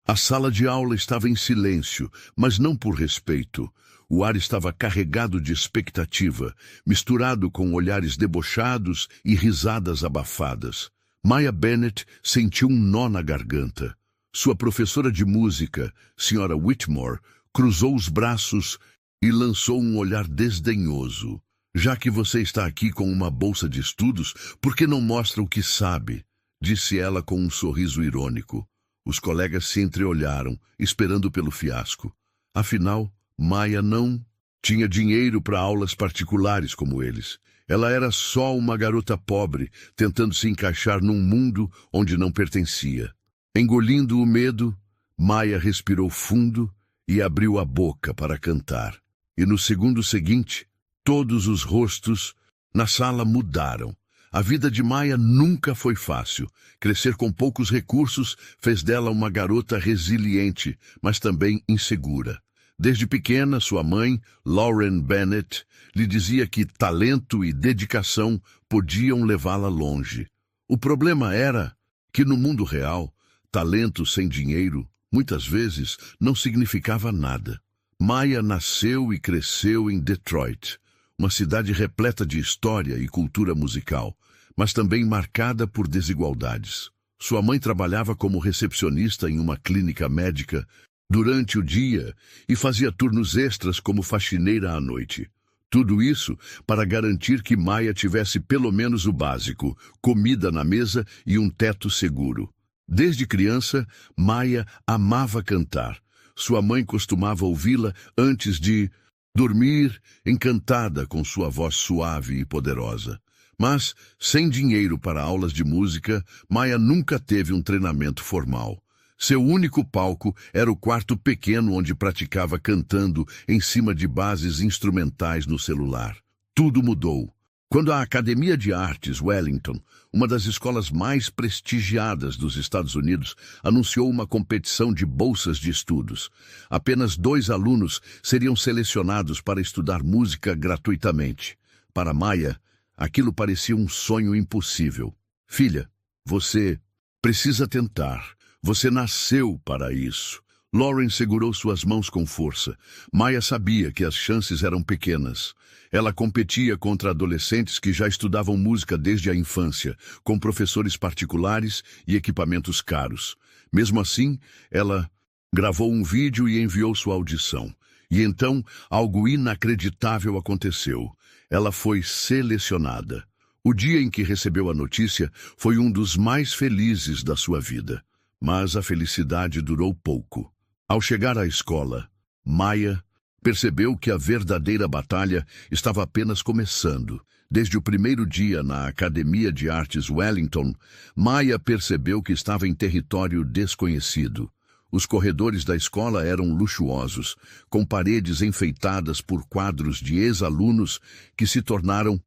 A sala de aula estava em silêncio, mas não por respeito. O ar estava carregado de expectativa, misturado com olhares debochados e risadas abafadas. Maya Bennett sentiu um nó na garganta. Sua professora de música, Sra. Whitmore, cruzou os braços e lançou um olhar desdenhoso. Já que você está aqui com uma bolsa de estudos, por que não mostra o que sabe? Disse ela com um sorriso irônico. Os colegas se entreolharam, esperando pelo fiasco. Afinal, Maya não tinha dinheiro para aulas particulares como eles. Ela era só uma garota pobre, tentando se encaixar num mundo onde não pertencia. Engolindo o medo, Maya respirou fundo e abriu a boca para cantar. E no segundo seguinte, todos os rostos na sala mudaram. A vida de Maya nunca foi fácil. Crescer com poucos recursos fez dela uma garota resiliente, mas também insegura. Desde pequena, sua mãe, Lauren Bennett, lhe dizia que talento e dedicação podiam levá-la longe. O problema era que, no mundo real, talento sem dinheiro, muitas vezes, não significava nada. Maya nasceu e cresceu em Detroit, uma cidade repleta de história e cultura musical, mas também marcada por desigualdades. Sua mãe trabalhava como recepcionista em uma clínica médica durante o dia e fazia turnos extras como faxineira à noite. Tudo isso para garantir que Maya tivesse pelo menos o básico, comida na mesa e um teto seguro. Desde criança, Maya amava cantar. Sua mãe costumava ouvi-la antes de dormir, encantada com sua voz suave e poderosa. Mas, sem dinheiro para aulas de música, Maya nunca teve um treinamento formal. Seu único palco era o quarto pequeno onde praticava cantando em cima de bases instrumentais no celular. Tudo mudou quando a Academia de Artes Wellington, uma das escolas mais prestigiadas dos Estados Unidos, anunciou uma competição de bolsas de estudos. Apenas 2 alunos seriam selecionados para estudar música gratuitamente. Para Maya, aquilo parecia um sonho impossível. Filha, você precisa tentar. Você nasceu para isso. Lauren segurou suas mãos com força. Maya sabia que as chances eram pequenas. Ela competia contra adolescentes que já estudavam música desde a infância, com professores particulares e equipamentos caros. Mesmo assim, ela gravou um vídeo e enviou sua audição. E então, algo inacreditável aconteceu. Ela foi selecionada. O dia em que recebeu a notícia foi um dos mais felizes da sua vida. Mas a felicidade durou pouco. Ao chegar à escola, Maya percebeu que a verdadeira batalha estava apenas começando. Desde o primeiro dia na Academia de Artes Wellington, Maya percebeu que estava em território desconhecido. Os corredores da escola eram luxuosos, com paredes enfeitadas por quadros de ex-alunos que se tornaram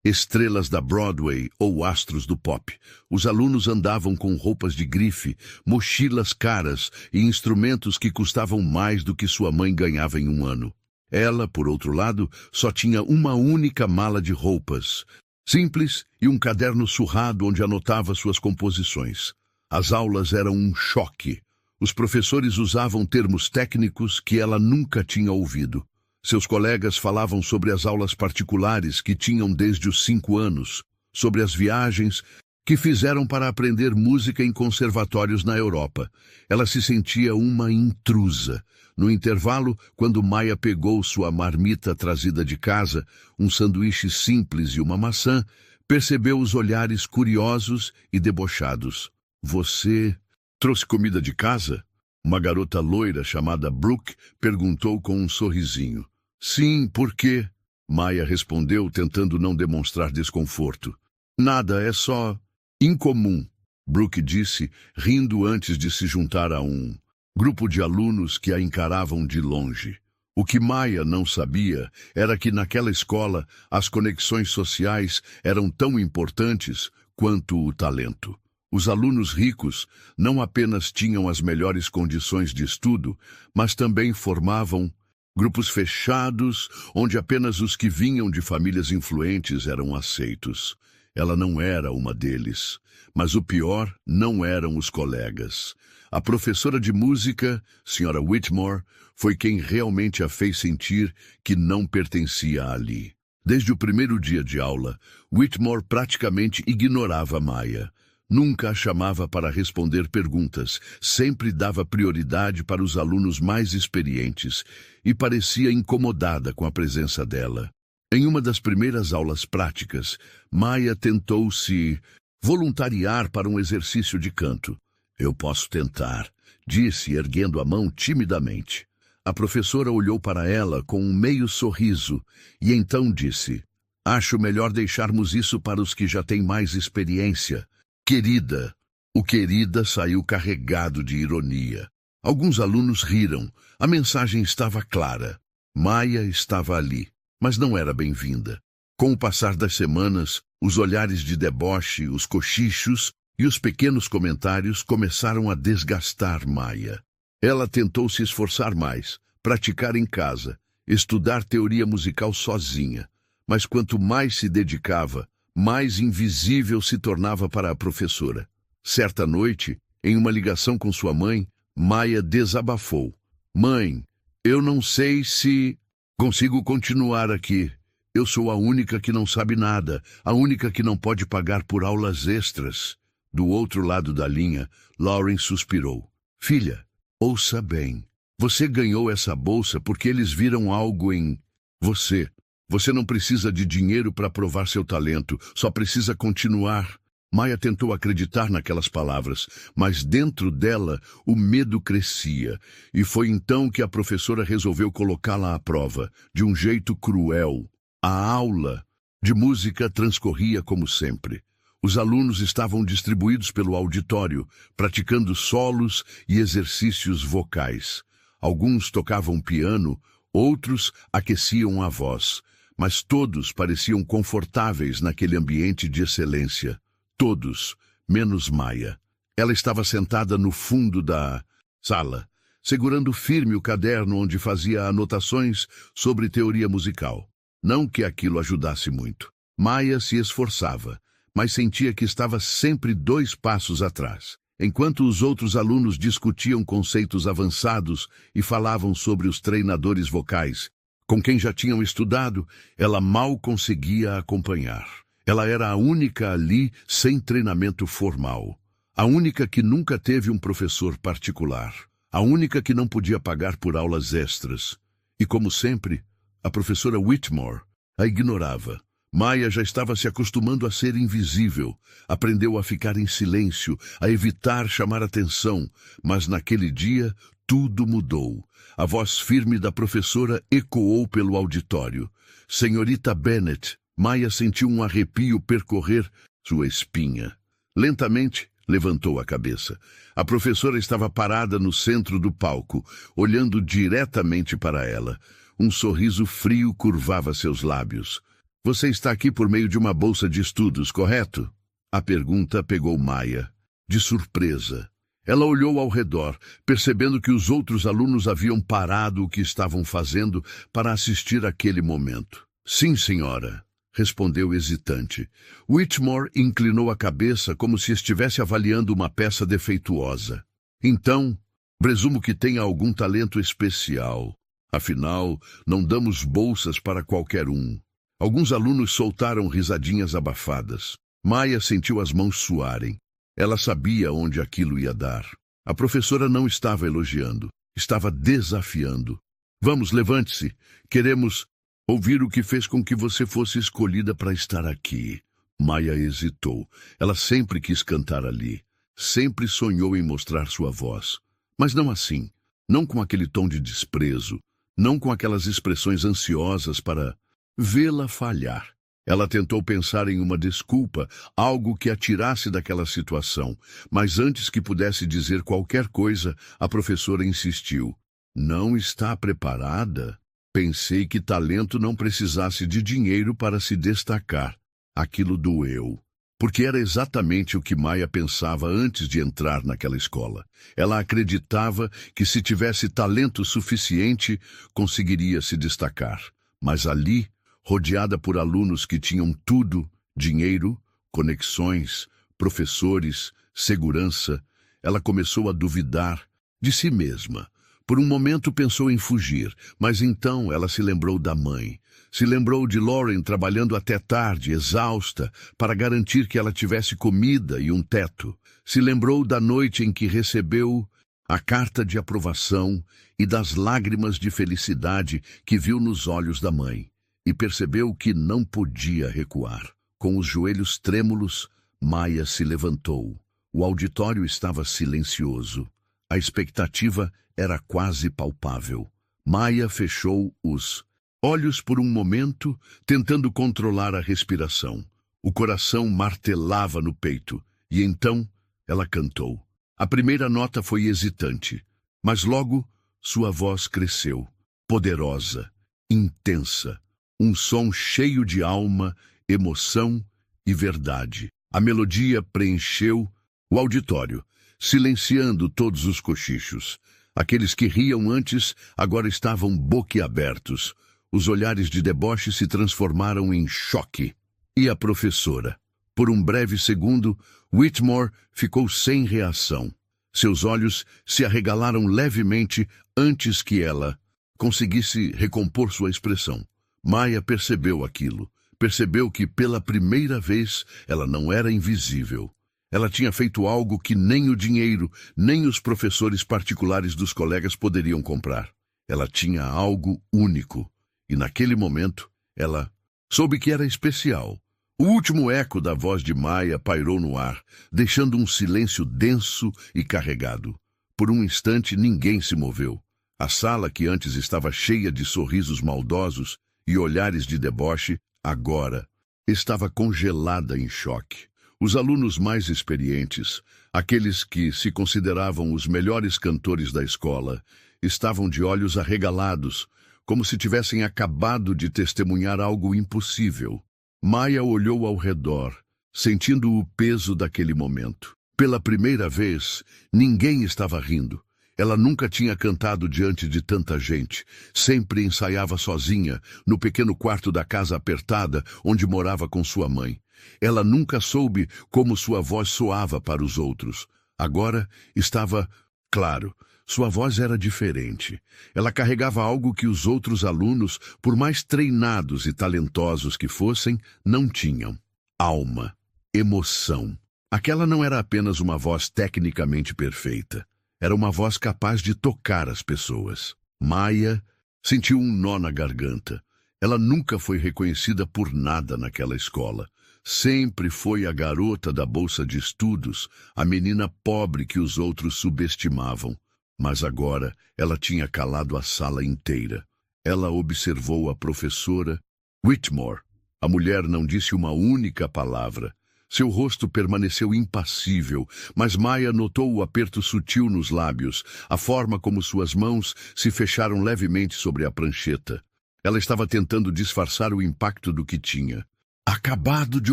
estrelas da Broadway ou astros do pop. Os alunos andavam com roupas de grife, mochilas caras e instrumentos que custavam mais do que sua mãe ganhava em um ano. Ela, por outro lado, só tinha uma única mala de roupas, simples, e um caderno surrado onde anotava suas composições. As aulas eram um choque. Os professores usavam termos técnicos que ela nunca tinha ouvido. Seus colegas falavam sobre as aulas particulares que tinham desde os 5 anos, sobre as viagens que fizeram para aprender música em conservatórios na Europa. Ela se sentia uma intrusa. No intervalo, quando Maya pegou sua marmita trazida de casa, um sanduíche simples e uma maçã, percebeu os olhares curiosos e debochados. Você trouxe comida de casa? Uma garota loira chamada Brooke perguntou com um sorrisinho. Sim, por quê? Maya respondeu, tentando não demonstrar desconforto. Nada, é só incomum, Brooke disse, rindo antes de se juntar a um grupo de alunos que a encaravam de longe. O que Maya não sabia era que naquela escola as conexões sociais eram tão importantes quanto o talento. Os alunos ricos não apenas tinham as melhores condições de estudo, mas também formavam grupos fechados, onde apenas os que vinham de famílias influentes eram aceitos. Ela não era uma deles, mas o pior não eram os colegas. A professora de música, Sra. Whitmore, foi quem realmente a fez sentir que não pertencia ali. Desde o primeiro dia de aula, Whitmore praticamente ignorava Maya. Nunca a chamava para responder perguntas, sempre dava prioridade para os alunos mais experientes e parecia incomodada com a presença dela. Em uma das primeiras aulas práticas, Maya tentou se voluntariar para um exercício de canto. Eu posso tentar, disse, erguendo a mão timidamente. A professora olhou para ela com um meio sorriso e então disse: acho melhor deixarmos isso para os que já têm mais experiência. Querida. O querida saiu carregado de ironia. Alguns alunos riram. A mensagem estava clara. Maya estava ali, mas não era bem-vinda. Com o passar das semanas, os olhares de deboche, os cochichos e os pequenos comentários começaram a desgastar Maya. Ela tentou se esforçar mais, praticar em casa, estudar teoria musical sozinha. Mas quanto mais se dedicava, mais invisível se tornava para a professora. Certa noite, em uma ligação com sua mãe, Maya desabafou. Mãe, eu não sei se consigo continuar aqui. Eu sou a única que não sabe nada, a única que não pode pagar por aulas extras. Do outro lado da linha, Lauren suspirou. Filha, ouça bem. Você ganhou essa bolsa porque eles viram algo em você. Você não precisa de dinheiro para provar seu talento, só precisa continuar. Maya tentou acreditar naquelas palavras, mas dentro dela o medo crescia, e foi então que a professora resolveu colocá-la à prova, de um jeito cruel. A aula de música transcorria como sempre. Os alunos estavam distribuídos pelo auditório, praticando solos e exercícios vocais. Alguns tocavam piano, outros aqueciam a voz, mas todos pareciam confortáveis naquele ambiente de excelência. Todos, menos Maya. Ela estava sentada no fundo da sala, segurando firme o caderno onde fazia anotações sobre teoria musical. Não que aquilo ajudasse muito. Maya se esforçava, mas sentia que estava sempre 2 passos atrás. Enquanto os outros alunos discutiam conceitos avançados e falavam sobre os treinadores vocais, com quem já tinham estudado, ela mal conseguia acompanhar. Ela era a única ali sem treinamento formal. A única que nunca teve um professor particular. A única que não podia pagar por aulas extras. E como sempre, a professora Whitmore a ignorava. Maya já estava se acostumando a ser invisível. Aprendeu a ficar em silêncio, a evitar chamar atenção. Mas naquele dia, tudo mudou. A voz firme da professora ecoou pelo auditório. Senhorita Bennet, Maya sentiu um arrepio percorrer sua espinha. Lentamente, levantou a cabeça. A professora estava parada no centro do palco, olhando diretamente para ela. Um sorriso frio curvava seus lábios. Você está aqui por meio de uma bolsa de estudos, correto? A pergunta pegou Maya de surpresa. Ela olhou ao redor, percebendo que os outros alunos haviam parado o que estavam fazendo para assistir àquele momento. Sim, senhora, respondeu hesitante. Whitmore inclinou a cabeça como se estivesse avaliando uma peça defeituosa. Então, presumo que tenha algum talento especial. Afinal, não damos bolsas para qualquer um. Alguns alunos soltaram risadinhas abafadas. Maya sentiu as mãos suarem. Ela sabia onde aquilo ia dar. A professora não estava elogiando, estava desafiando. Vamos, levante-se. Queremos ouvir o que fez com que você fosse escolhida para estar aqui. Maya hesitou. Ela sempre quis cantar ali. Sempre sonhou em mostrar sua voz. Mas não assim. Não com aquele tom de desprezo. Não com aquelas expressões ansiosas para vê-la falhar. Ela tentou pensar em uma desculpa, algo que a tirasse daquela situação, mas antes que pudesse dizer qualquer coisa, a professora insistiu. Não está preparada? Pensei que talento não precisasse de dinheiro para se destacar. Aquilo doeu. Porque era exatamente o que Maya pensava antes de entrar naquela escola. Ela acreditava que se tivesse talento suficiente, conseguiria se destacar. Mas ali, rodeada por alunos que tinham tudo, dinheiro, conexões, professores, segurança, ela começou a duvidar de si mesma. Por um momento pensou em fugir, mas então ela se lembrou da mãe. Se lembrou de Lauren trabalhando até tarde, exausta, para garantir que ela tivesse comida e um teto. Se lembrou da noite em que recebeu a carta de aprovação e das lágrimas de felicidade que viu nos olhos da mãe. E percebeu que não podia recuar. Com os joelhos trêmulos, Maya se levantou. O auditório estava silencioso. A expectativa era quase palpável. Maya fechou os olhos por um momento, tentando controlar a respiração. O coração martelava no peito, e então ela cantou. A primeira nota foi hesitante, mas logo sua voz cresceu, poderosa, intensa, um som cheio de alma, emoção e verdade. A melodia preencheu o auditório, silenciando todos os cochichos. Aqueles que riam antes agora estavam boquiabertos. Os olhares de deboche se transformaram em choque. E a professora? Por um breve segundo, Whitmore ficou sem reação. Seus olhos se arregalaram levemente antes que ela conseguisse recompor sua expressão. Maya percebeu aquilo. Percebeu que, pela primeira vez, ela não era invisível. Ela tinha feito algo que nem o dinheiro, nem os professores particulares dos colegas poderiam comprar. Ela tinha algo único. E naquele momento, ela soube que era especial. O último eco da voz de Maya pairou no ar, deixando um silêncio denso e carregado. Por um instante, ninguém se moveu. A sala, que antes estava cheia de sorrisos maldosos e olhares de deboche, agora estava congelada em choque. Os alunos mais experientes, aqueles que se consideravam os melhores cantores da escola, estavam de olhos arregalados, como se tivessem acabado de testemunhar algo impossível. Maya olhou ao redor, sentindo o peso daquele momento. Pela primeira vez, ninguém estava rindo. Ela nunca tinha cantado diante de tanta gente. Sempre ensaiava sozinha, no pequeno quarto da casa apertada, onde morava com sua mãe. Ela nunca soube como sua voz soava para os outros. Agora estava claro. Sua voz era diferente. Ela carregava algo que os outros alunos, por mais treinados e talentosos que fossem, não tinham. Alma, emoção. Aquela não era apenas uma voz tecnicamente perfeita. Era uma voz capaz de tocar as pessoas. Maya sentiu um nó na garganta. Ela nunca foi reconhecida por nada naquela escola. Sempre foi a garota da bolsa de estudos, a menina pobre que os outros subestimavam. Mas agora ela tinha calado a sala inteira. Ela observou a professora Whitmore. A mulher não disse uma única palavra. Seu rosto permaneceu impassível, mas Maya notou o aperto sutil nos lábios, a forma como suas mãos se fecharam levemente sobre a prancheta. Ela estava tentando disfarçar o impacto do que tinha acabado de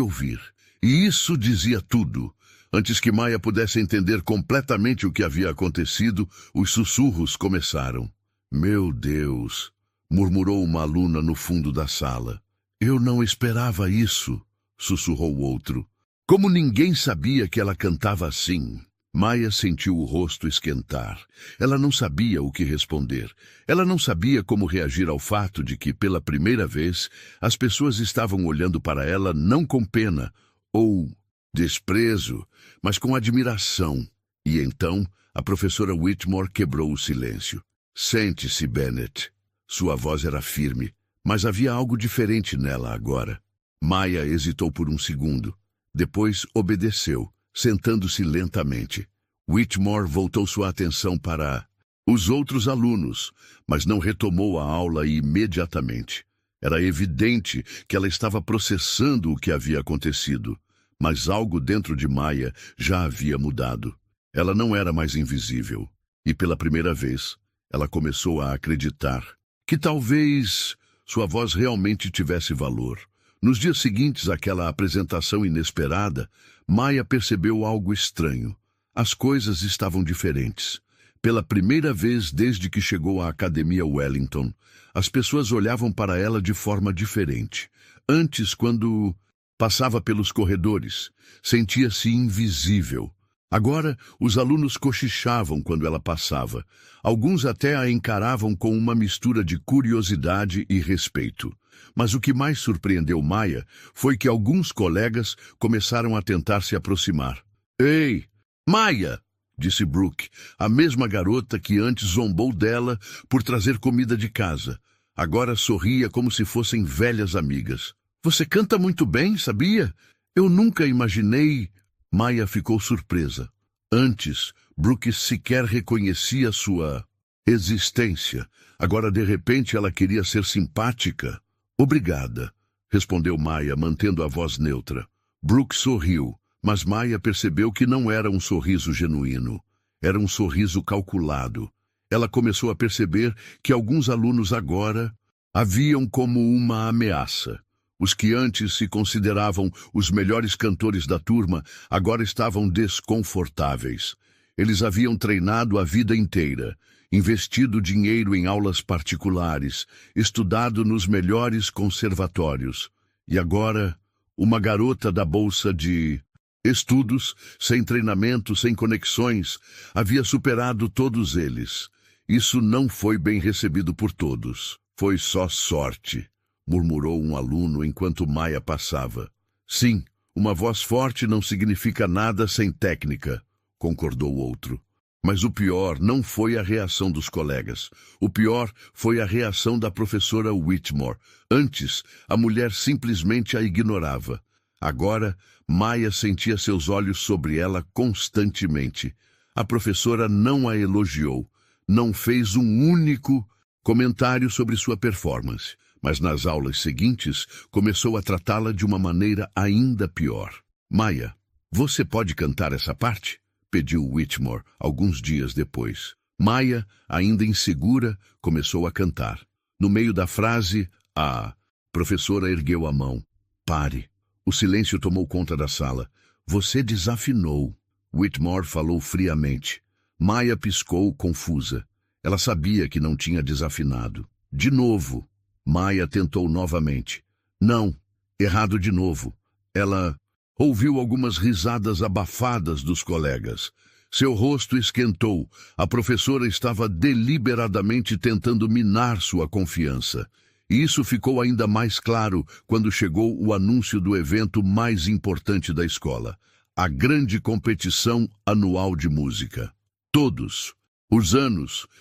ouvir. E isso dizia tudo. Antes que Maya pudesse entender completamente o que havia acontecido, os sussurros começaram. "Meu Deus", murmurou uma aluna no fundo da sala. "Eu não esperava isso", sussurrou outro. Como ninguém sabia que ela cantava assim? Maya sentiu o rosto esquentar. Ela não sabia o que responder. Ela não sabia como reagir ao fato de que, pela primeira vez, as pessoas estavam olhando para ela não com pena ou desprezo, mas com admiração. E então, a professora Whitmore quebrou o silêncio. "Sente-se, Bennett." Sua voz era firme, mas havia algo diferente nela agora. Maya hesitou por um segundo. Depois obedeceu, sentando-se lentamente. Whitmore voltou sua atenção para os outros alunos, mas não retomou a aula imediatamente. Era evidente que ela estava processando o que havia acontecido. Mas algo dentro de Maya já havia mudado. Ela não era mais invisível. E pela primeira vez, ela começou a acreditar que talvez sua voz realmente tivesse valor. Nos dias seguintes àquela apresentação inesperada, Maya percebeu algo estranho. As coisas estavam diferentes. Pela primeira vez desde que chegou à Academia Wellington, as pessoas olhavam para ela de forma diferente. Antes, quando passava pelos corredores, sentia-se invisível. Agora, os alunos cochichavam quando ela passava. Alguns até a encaravam com uma mistura de curiosidade e respeito. Mas o que mais surpreendeu Maya foi que alguns colegas começaram a tentar se aproximar. "Ei, Maya!" disse Brooke, a mesma garota que antes zombou dela por trazer comida de casa. Agora sorria como se fossem velhas amigas. "Você canta muito bem, sabia? Eu nunca imaginei..." Maya ficou surpresa. Antes, Brooke sequer reconhecia sua existência. Agora, de repente, ela queria ser simpática. "Obrigada", respondeu Maya, mantendo a voz neutra. Brooke sorriu, mas Maya percebeu que não era um sorriso genuíno. Era um sorriso calculado. Ela começou a perceber que alguns alunos agora a viam como uma ameaça. Os que antes se consideravam os melhores cantores da turma agora estavam desconfortáveis. Eles haviam treinado a vida inteira, investido dinheiro em aulas particulares, estudado nos melhores conservatórios. E agora, uma garota da bolsa de estudos, sem treinamento, sem conexões, havia superado todos eles. Isso não foi bem recebido por todos. "Foi só sorte", murmurou um aluno enquanto Maya passava. "Sim, uma voz forte não significa nada sem técnica", concordou outro. Mas o pior não foi a reação dos colegas. O pior foi a reação da professora Whitmore. Antes, a mulher simplesmente a ignorava. Agora, Maya sentia seus olhos sobre ela constantemente. A professora não a elogiou. Não fez um único comentário sobre sua performance. Mas nas aulas seguintes, começou a tratá-la de uma maneira ainda pior. "Maya, você pode cantar essa parte?" pediu Whitmore, alguns dias depois. Maya, ainda insegura, começou a cantar. No meio da frase, a professora ergueu a mão. "Pare." O silêncio tomou conta da sala. "Você desafinou." Whitmore falou friamente. Maya piscou, confusa. Ela sabia que não tinha desafinado. "De novo." Maya tentou novamente. "Não, errado de novo." Ela ouviu algumas risadas abafadas dos colegas. Seu rosto esquentou. A professora estava deliberadamente tentando minar sua confiança. E isso ficou ainda mais claro quando chegou o anúncio do evento mais importante da escola, a grande competição anual de música. Todos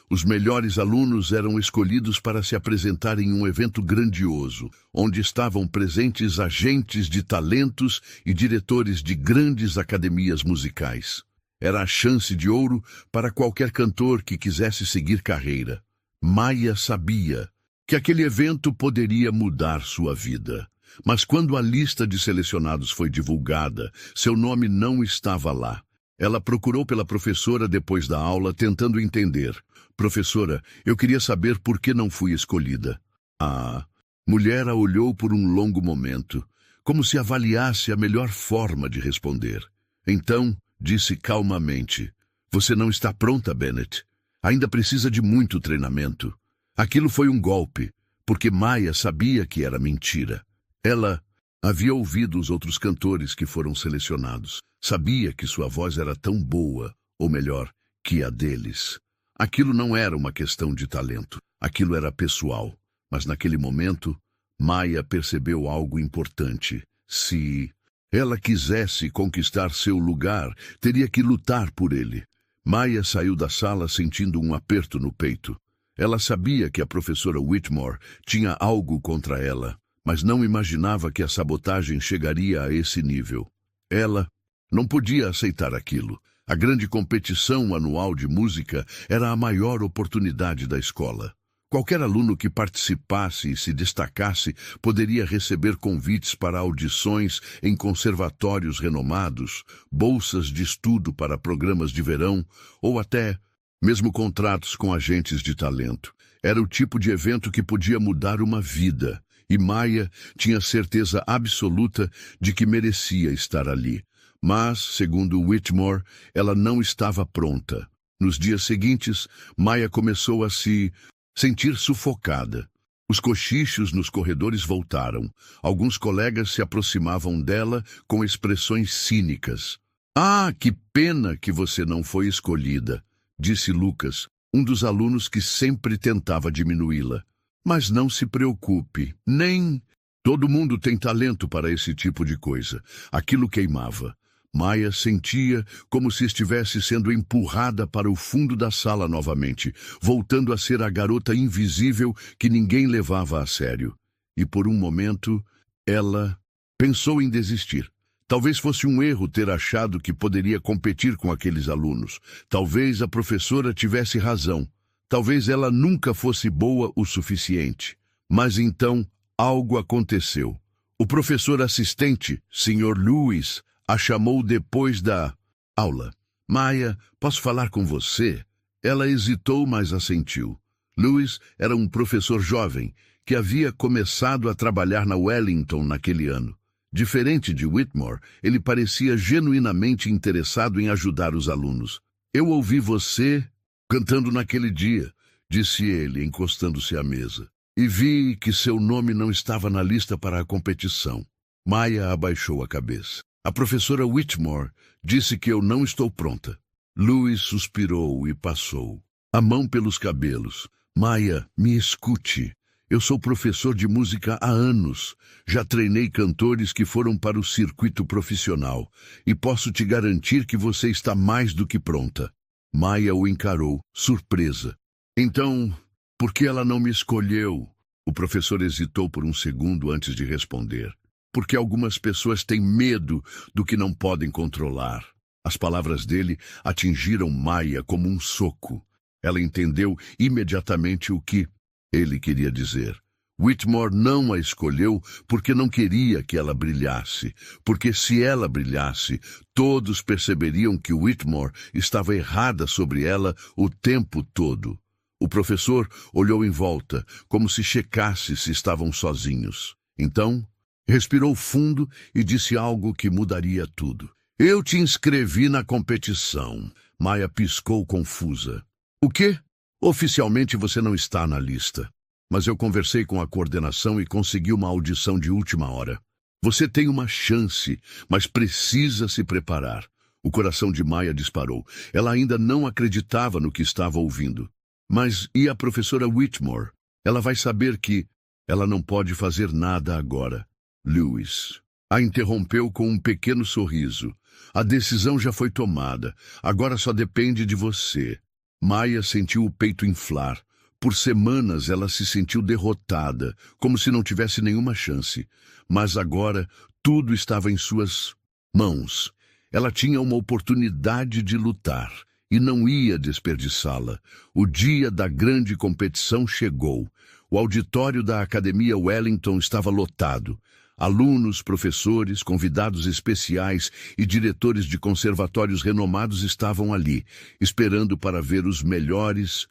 os melhores alunos eram escolhidos para se apresentar em um evento grandioso, onde estavam presentes agentes de talentos e diretores de grandes academias musicais. Era a chance de ouro para qualquer cantor que quisesse seguir carreira. Maya sabia que aquele evento poderia mudar sua vida. Mas quando a lista de selecionados foi divulgada, seu nome não estava lá. Ela procurou pela professora depois da aula, tentando entender. "Professora, eu queria saber por que não fui escolhida." A mulher a olhou por um longo momento, como se avaliasse a melhor forma de responder. Então, disse calmamente: "Você não está pronta, Bennett. Ainda precisa de muito treinamento." Aquilo foi um golpe, porque Maya sabia que era mentira. Ela havia ouvido os outros cantores que foram selecionados. Sabia que sua voz era tão boa, ou melhor, que a deles. Aquilo não era uma questão de talento. Aquilo era pessoal. Mas naquele momento, Maya percebeu algo importante. Se ela quisesse conquistar seu lugar, teria que lutar por ele. Maya saiu da sala sentindo um aperto no peito. Ela sabia que a professora Whitmore tinha algo contra ela, mas não imaginava que a sabotagem chegaria a esse nível. Ela não podia aceitar aquilo. A grande competição anual de música era a maior oportunidade da escola. Qualquer aluno que participasse e se destacasse poderia receber convites para audições em conservatórios renomados, bolsas de estudo para programas de verão ou até mesmo contratos com agentes de talento. Era o tipo de evento que podia mudar uma vida, e Maya tinha certeza absoluta de que merecia estar ali. Mas, segundo Whitmore, ela não estava pronta. Nos dias seguintes, Maya começou a se sentir sufocada. Os cochichos nos corredores voltaram. Alguns colegas se aproximavam dela com expressões cínicas. Ah, que pena que você não foi escolhida, disse Lucas, um dos alunos que sempre tentava diminuí-la. Mas não se preocupe, nem... Todo mundo tem talento para esse tipo de coisa. Aquilo queimava. Maia sentia como se estivesse sendo empurrada para o fundo da sala novamente, voltando a ser a garota invisível que ninguém levava a sério. E por um momento, ela pensou em desistir. Talvez fosse um erro ter achado que poderia competir com aqueles alunos. Talvez a professora tivesse razão. Talvez ela nunca fosse boa o suficiente. Mas então, algo aconteceu. O professor assistente, Sr. Lewis, a chamou depois da aula. Maia, posso falar com você? Ela hesitou, mas assentiu. Lewis era um professor jovem que havia começado a trabalhar na Wellington naquele ano. Diferente de Whitmore, ele parecia genuinamente interessado em ajudar os alunos. Eu ouvi você cantando naquele dia, disse ele, encostando-se à mesa. E vi que seu nome não estava na lista para a competição. Maia abaixou a cabeça. A professora Whitmore disse que eu não estou pronta. Louis suspirou e passou a mão pelos cabelos. Maia, me escute. Eu sou professor de música há anos. Já treinei cantores que foram para o circuito profissional. E posso te garantir que você está mais do que pronta. Maia o encarou, surpresa. Então, por que ela não me escolheu? O professor hesitou por um segundo antes de responder. Porque algumas pessoas têm medo do que não podem controlar. As palavras dele atingiram Maia como um soco. Ela entendeu imediatamente o que ele queria dizer. Whitmore não a escolheu porque não queria que ela brilhasse. Porque se ela brilhasse, todos perceberiam que Whitmore estava errada sobre ela o tempo todo. O professor olhou em volta, como se checasse se estavam sozinhos. Então, respirou fundo e disse algo que mudaria tudo. Eu te inscrevi na competição. Maia piscou confusa. O quê? Oficialmente você não está na lista. Mas eu conversei com a coordenação e consegui uma audição de última hora. Você tem uma chance, mas precisa se preparar. O coração de Maia disparou. Ela ainda não acreditava no que estava ouvindo. Mas e a professora Whitmore? Ela vai saber que ela não pode fazer nada agora. Lewis a interrompeu com um pequeno sorriso. A decisão já foi tomada. Agora só depende de você. Maia sentiu o peito inflar. Por semanas ela se sentiu derrotada, como se não tivesse nenhuma chance. Mas agora tudo estava em suas mãos. Ela tinha uma oportunidade de lutar e não ia desperdiçá-la. O dia da grande competição chegou. O auditório da Academia Wellington estava lotado. Alunos, professores, convidados especiais e diretores de conservatórios renomados estavam ali, esperando para ver os melhores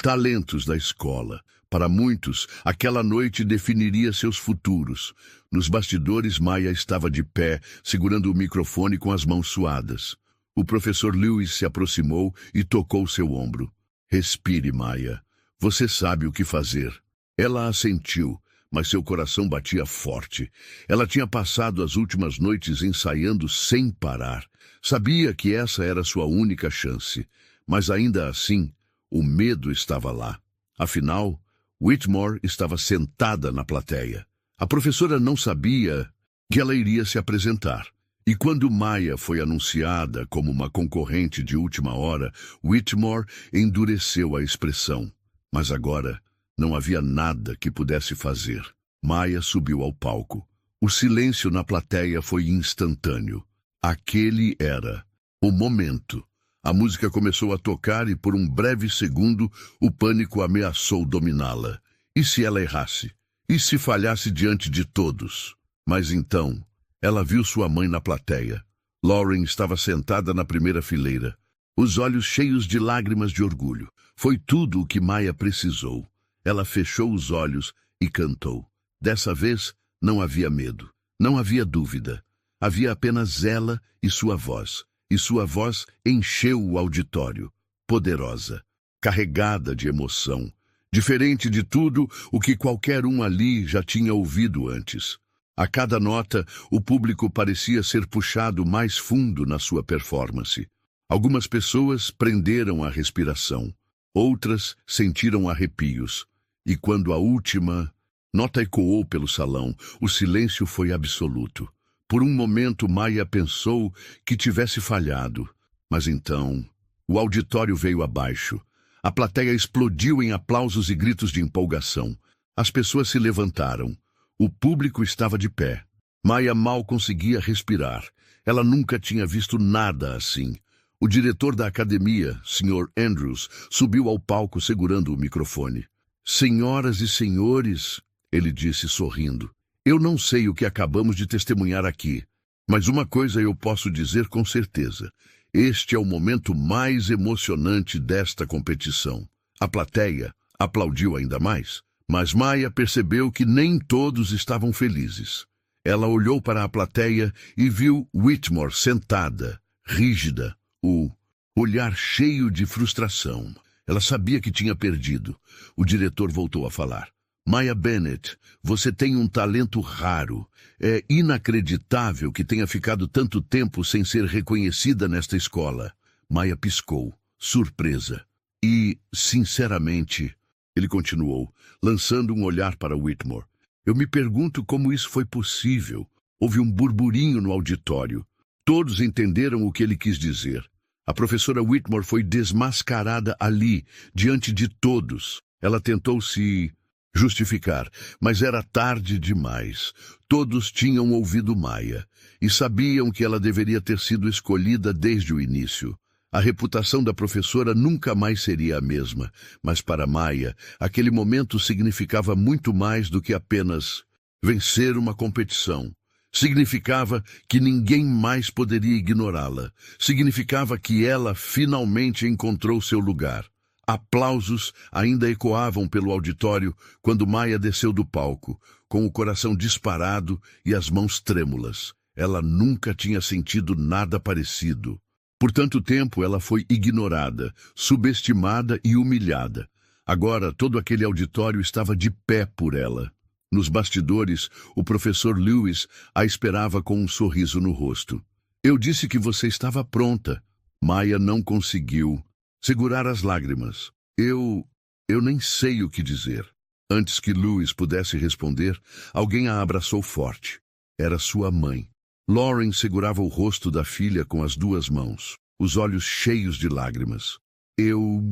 talentos da escola. Para muitos, aquela noite definiria seus futuros. Nos bastidores, Maia estava de pé, segurando o microfone com as mãos suadas. O professor Lewis se aproximou e tocou seu ombro. Respire, Maia. Você sabe o que fazer. Ela assentiu, mas seu coração batia forte. Ela tinha passado as últimas noites ensaiando sem parar. Sabia que essa era sua única chance, mas ainda assim, o medo estava lá. Afinal, Whitmore estava sentada na plateia. A professora não sabia que ela iria se apresentar. E quando Maia foi anunciada como uma concorrente de última hora, Whitmore endureceu a expressão. Mas agora não havia nada que pudesse fazer. Maia subiu ao palco. O silêncio na plateia foi instantâneo. Aquele era o momento. A música começou a tocar e por um breve segundo o pânico ameaçou dominá-la. E se ela errasse? E se falhasse diante de todos? Mas então, ela viu sua mãe na plateia. Lauren estava sentada na primeira fileira, os olhos cheios de lágrimas de orgulho. Foi tudo o que Maia precisou. Ela fechou os olhos e cantou. Dessa vez, não havia medo, não havia dúvida. Havia apenas ela e sua voz. E sua voz encheu o auditório, poderosa, carregada de emoção, diferente de tudo o que qualquer um ali já tinha ouvido antes. A cada nota, o público parecia ser puxado mais fundo na sua performance. Algumas pessoas prenderam a respiração, outras sentiram arrepios. E quando a última nota ecoou pelo salão, o silêncio foi absoluto. Por um momento, Maya pensou que tivesse falhado. Mas então, o auditório veio abaixo. A plateia explodiu em aplausos e gritos de empolgação. As pessoas se levantaram. O público estava de pé. Maya mal conseguia respirar. Ela nunca tinha visto nada assim. O diretor da academia, Sr. Andrews, subiu ao palco segurando o microfone. Senhoras e senhores, ele disse sorrindo, eu não sei o que acabamos de testemunhar aqui, mas uma coisa eu posso dizer com certeza. Este é o momento mais emocionante desta competição. A plateia aplaudiu ainda mais, mas Maya percebeu que nem todos estavam felizes. Ela olhou para a plateia e viu Whitmore sentada, rígida, o olhar cheio de frustração. Ela sabia que tinha perdido. O diretor voltou a falar. Maya Bennett, você tem um talento raro. É inacreditável que tenha ficado tanto tempo sem ser reconhecida nesta escola. Maya piscou, surpresa. E, sinceramente, ele continuou, lançando um olhar para Whitmore. Eu me pergunto como isso foi possível. Houve um burburinho no auditório. Todos entenderam o que ele quis dizer. A professora Whitmore foi desmascarada ali, diante de todos. Ela tentou se justificar, mas era tarde demais. Todos tinham ouvido Maya e sabiam que ela deveria ter sido escolhida desde o início. A reputação da professora nunca mais seria a mesma, mas para Maya, aquele momento significava muito mais do que apenas vencer uma competição. Significava que ninguém mais poderia ignorá-la. Significava que ela finalmente encontrou seu lugar. Aplausos ainda ecoavam pelo auditório quando Maya desceu do palco, com o coração disparado e as mãos trêmulas. Ela nunca tinha sentido nada parecido. Por tanto tempo ela foi ignorada, subestimada e humilhada. Agora todo aquele auditório estava de pé por ela. Nos bastidores, o professor Lewis a esperava com um sorriso no rosto. Eu disse que você estava pronta. Maya não conseguiu segurar as lágrimas. Eu nem sei o que dizer. Antes que Lewis pudesse responder, alguém a abraçou forte. Era sua mãe. Lauren segurava o rosto da filha com as duas mãos, os olhos cheios de lágrimas. Eu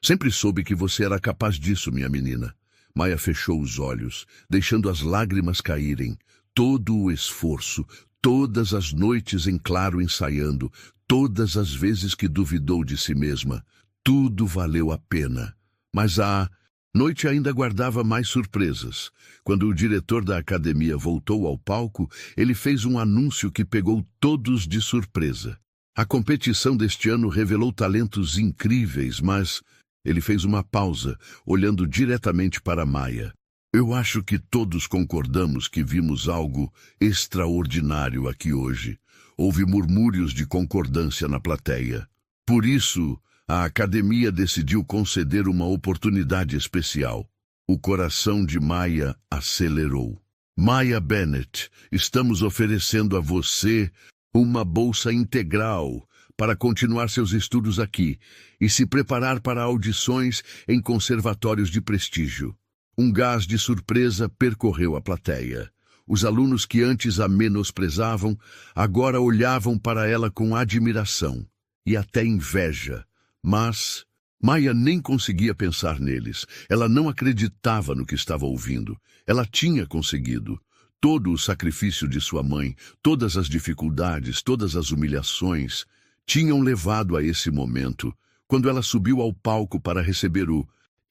sempre soube que você era capaz disso, minha menina. Maya fechou os olhos, deixando as lágrimas caírem. Todo o esforço, todas as noites em claro ensaiando, todas as vezes que duvidou de si mesma, tudo valeu a pena. Mas a noite ainda guardava mais surpresas. Quando o diretor da academia voltou ao palco, ele fez um anúncio que pegou todos de surpresa. A competição deste ano revelou talentos incríveis, mas ele fez uma pausa, olhando diretamente para Maya. Eu acho que todos concordamos que vimos algo extraordinário aqui hoje. Houve murmúrios de concordância na plateia. Por isso, a academia decidiu conceder uma oportunidade especial. O coração de Maya acelerou. Maya Bennett, estamos oferecendo a você uma bolsa integral para continuar seus estudos aqui e se preparar para audições em conservatórios de prestígio. Um gás de surpresa percorreu a plateia. Os alunos que antes a menosprezavam, agora olhavam para ela com admiração e até inveja. Mas Maya nem conseguia pensar neles. Ela não acreditava no que estava ouvindo. Ela tinha conseguido. Todo o sacrifício de sua mãe, todas as dificuldades, todas as humilhações, tinham levado a esse momento. Quando ela subiu ao palco para receber o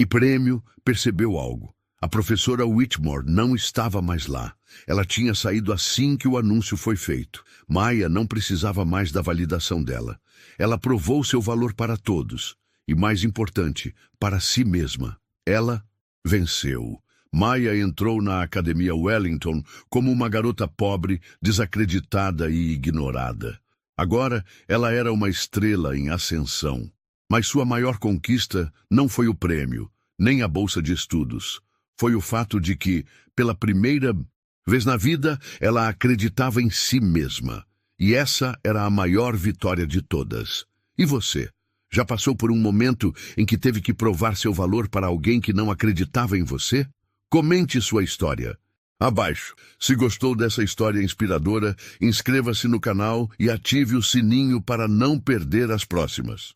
prêmio, percebeu algo. A professora Whitmore não estava mais lá. Ela tinha saído assim que o anúncio foi feito. Maya não precisava mais da validação dela. Ela provou seu valor para todos. E, mais importante, para si mesma. Ela venceu. Maya entrou na Academia Wellington como uma garota pobre, desacreditada e ignorada. Agora, ela era uma estrela em ascensão. Mas sua maior conquista não foi o prêmio, nem a bolsa de estudos. Foi o fato de que, pela primeira Vez na vida, ela acreditava em si mesma. E essa era a maior vitória de todas. E você? Já passou por um momento em que teve que provar seu valor para alguém que não acreditava em você? Comente sua história abaixo. Se gostou dessa história inspiradora, inscreva-se no canal e ative o sininho para não perder as próximas.